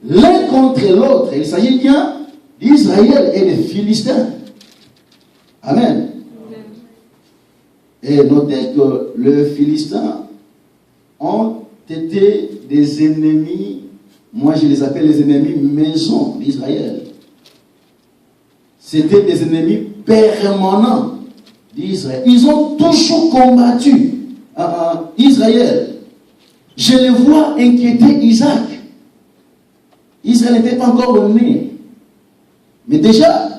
l'un contre l'autre. Il s'agit bien d'Israël et des Philistins. Amen. Et notez que les Philistins ont été des ennemis, moi je les appelle les ennemis maison d'Israël. C'était des ennemis permanents d'Israël. Ils ont toujours combattu Israël. Je les vois inquiéter Isaac. Israël n'était pas encore né. Mais déjà,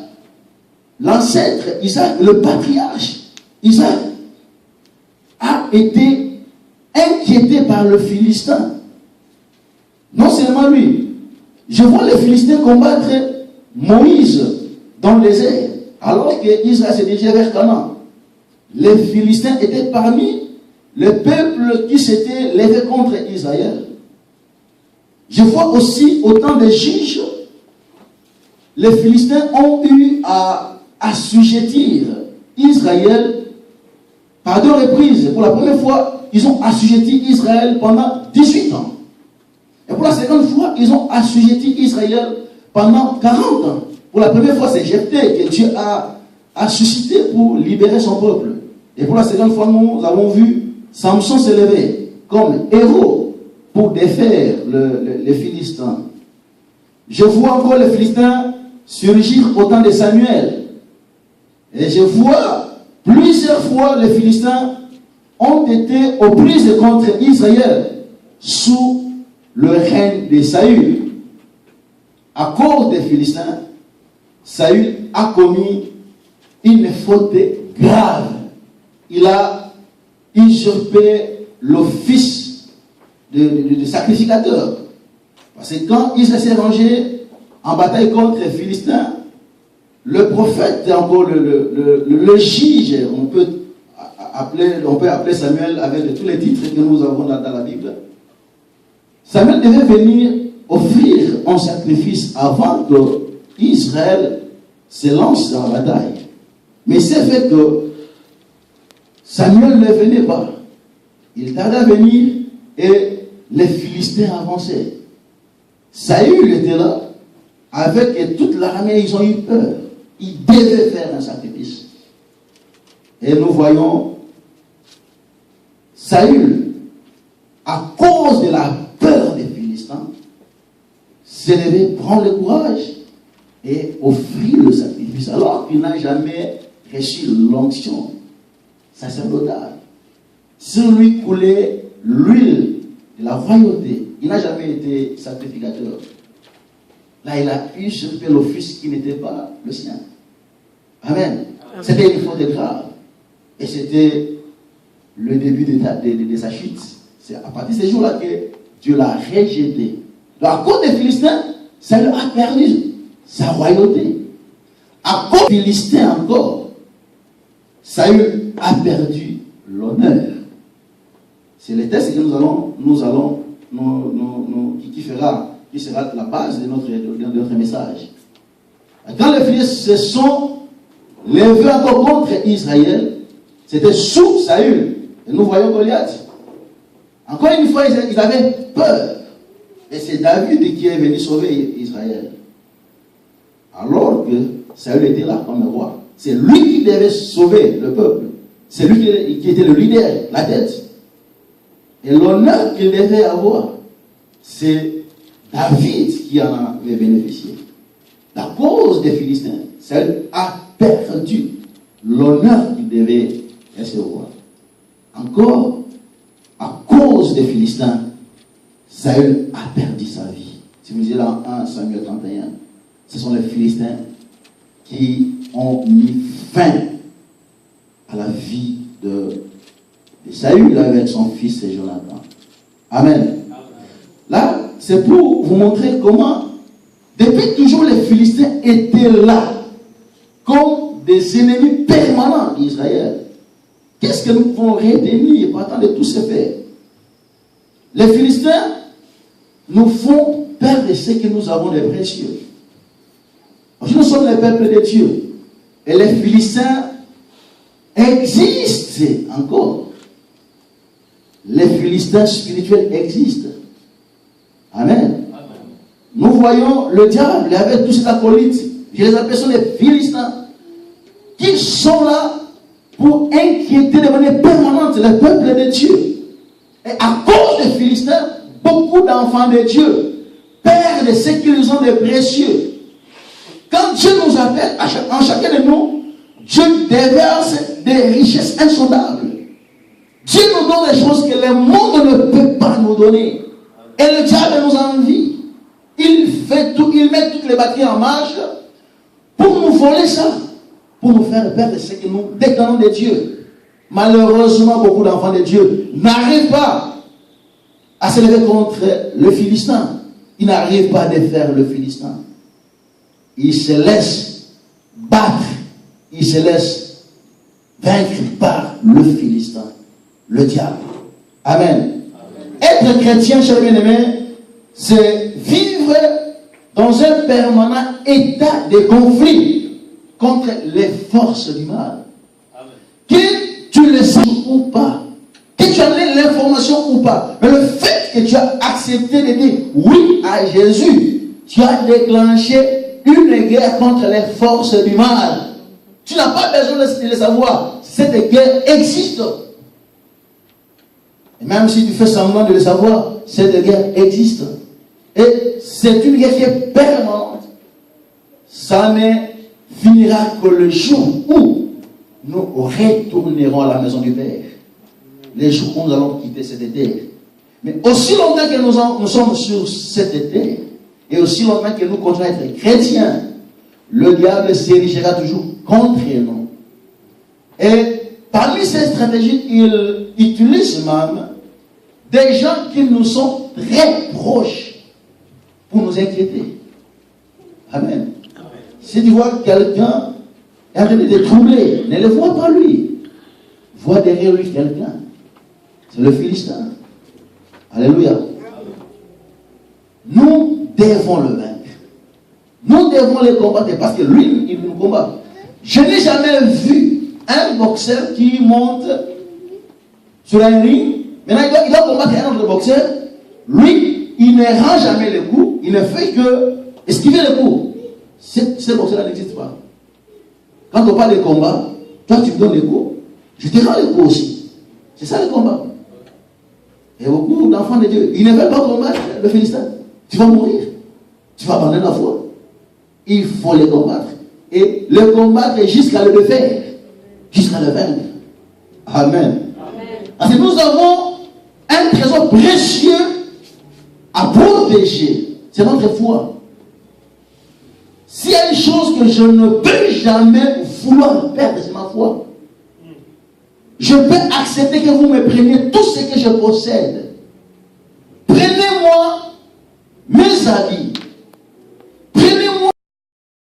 l'ancêtre Isaac, le patriarche Isaac, a été inquiété par le Philistin. Non seulement lui. Je vois les Philistins combattre Moïse dans le désert, alors que Israël se dirigeait vers Canaan. Les Philistins étaient parmi les peuples qui s'étaient levés contre Israël. Je vois aussi au temps des juges, les Philistins ont eu à assujettir Israël par 2 reprises. Pour la première fois, ils ont assujetti Israël pendant 18 ans. Et pour la seconde fois, ils ont assujetti Israël pendant 40 ans. Pour la première fois, c'est Jephthé que Dieu a suscité pour libérer son peuple. Et pour la seconde fois, nous avons vu Samson se lever comme héros pour défaire les Philistins. Je vois encore les Philistins surgir au temps de Samuel. Et je vois plusieurs fois les Philistins ont été aux prises contre Israël sous le règne de Saül. À cause des Philistins, Saül a commis une faute grave. Il a usurpé l'office de sacrificateur. Parce que quand Israël s'est rangé en bataille contre les Philistins, le prophète, encore le juge, on peut appeler Samuel avec tous les titres que nous avons dans la Bible. Samuel devait venir offrir un sacrifice avant que Israël se lance dans la bataille. Mais c'est fait que Samuel ne venait pas. Il tardait à venir et les Philistins avançaient. Saül était là, avec toute l'armée, ils ont eu peur. Ils devaient faire un sacrifice. Et nous voyons Saül, à cause de la peur des Philistins, se lever, prendre le courage et offrir le sacrifice, alors qu'il n'a jamais reçu l'onction sacerdotale. Sur lui coulait l'huile de la royauté. Il n'a jamais été sacrificateur. Là, il a usurpé l'office qui n'était pas le sien. Amen. C'était une faute grave. Et c'était le début de sa chute. C'est à partir de ces jours-là que Dieu l'a rejeté. Donc, à cause des Philistins, ça lui a perdu sa royauté. À cause des Philistins encore, Saül a perdu l'honneur. C'est le texte que qui sera la base de notre message. Quand les Philistins se sont levés encore contre Israël, c'était sous Saül. Et nous voyons Goliath. Encore une fois, ils avaient peur. Et c'est David qui est venu sauver Israël. Alors que Saül était là comme roi. C'est lui qui devait sauver le peuple. C'est lui qui était le leader, la tête. Et l'honneur qu'il devait avoir, c'est David qui en avait bénéficié. À cause des Philistins, Saül a perdu l'honneur qu'il devait recevoir. Encore, à cause des Philistins, Saül a perdu sa vie. Si vous lisez dans 1 Samuel 31, ce sont les Philistins qui ont mis fin à la vie de Saül avec son fils Jonathan. Amen. Là, c'est pour vous montrer comment, depuis toujours, les Philistins étaient là, comme des ennemis permanents d'Israël. Qu'est-ce que nous pouvons retenir partant de tous ces faits? Les Philistins nous font perdre ce que nous avons de précieux. Nous sommes les peuples de Dieu. Et les Philistins existent encore. Les Philistins spirituels existent. Amen. Nous voyons le diable avec tous ses acolytes, je les appelle les Philistins, qui sont là pour inquiéter de manière permanente le peuple de Dieu. Et à cause des Philistins, beaucoup d'enfants de Dieu perdent ce qu'ils ont de précieux. Quand Dieu nous appelle, en chacun de nous, Dieu déverse des richesses insondables. Dieu nous donne des choses que le monde ne peut pas nous donner. Et le diable nous envie. Il fait tout, il met toutes les batteries en marche pour nous voler ça, pour nous faire perdre ce que nous déclarons de Dieu. Malheureusement, beaucoup d'enfants de Dieu n'arrivent pas à se lever contre le Philistin. Ils n'arrivent pas à défaire le Philistin. Ils se laissent battre, ils se laissent vaincre par le Philistin, le diable. Amen. Être chrétien, chers bien-aimés, c'est vivre dans un permanent état de conflit contre les forces du mal. Amen. Que tu le saches ou pas, que tu en aies l'information ou pas, mais le fait que tu as accepté de dire oui à Jésus, tu as déclenché une guerre contre les forces du mal. Tu n'as pas besoin de le savoir. Cette guerre existe. Et même si tu fais semblant de le savoir, cette guerre existe. Et c'est une guerre qui est permanente. Ça ne finira que le jour où nous retournerons à la maison du Père. Les jours où nous allons quitter cette terre. Mais aussi longtemps que nous sommes sur cette terre, et aussi longtemps que nous continuons à être chrétiens, le diable s'érigera toujours contre nous. Et parmi ces stratégies, il utilise même des gens qui nous sont très proches pour nous inquiéter. Amen. Si tu vois quelqu'un en train de te troubler, ne le vois pas lui. Vois derrière lui quelqu'un. C'est le Philistin. Alléluia. Nous devons le vaincre. Nous devons le combattre parce que lui, il nous combat. Je n'ai jamais vu un boxeur qui monte sur un ring. Maintenant, il doit combattre un autre boxeur. Lui, il ne rend jamais le coup. Il ne fait que esquiver le coup. Ce boxeur-là n'existe pas. Quand on parle de combat, toi tu me donnes le coup, je te rends le coup aussi. C'est ça le combat. Et beaucoup d'enfants de Dieu, ils ne veulent pas combattre le Philistin. Tu vas mourir. Tu vas abandonner la foi. Il faut les combattre. Et le combattre jusqu'à le défaire. Jusqu'à le vaincre. Amen. Parce que nous avons un trésor précieux à protéger. C'est notre foi. S'il y a une chose que je ne peux jamais vouloir perdre, c'est ma foi. Je peux accepter que vous me preniez tout ce que je possède. Prenez-moi mes habits.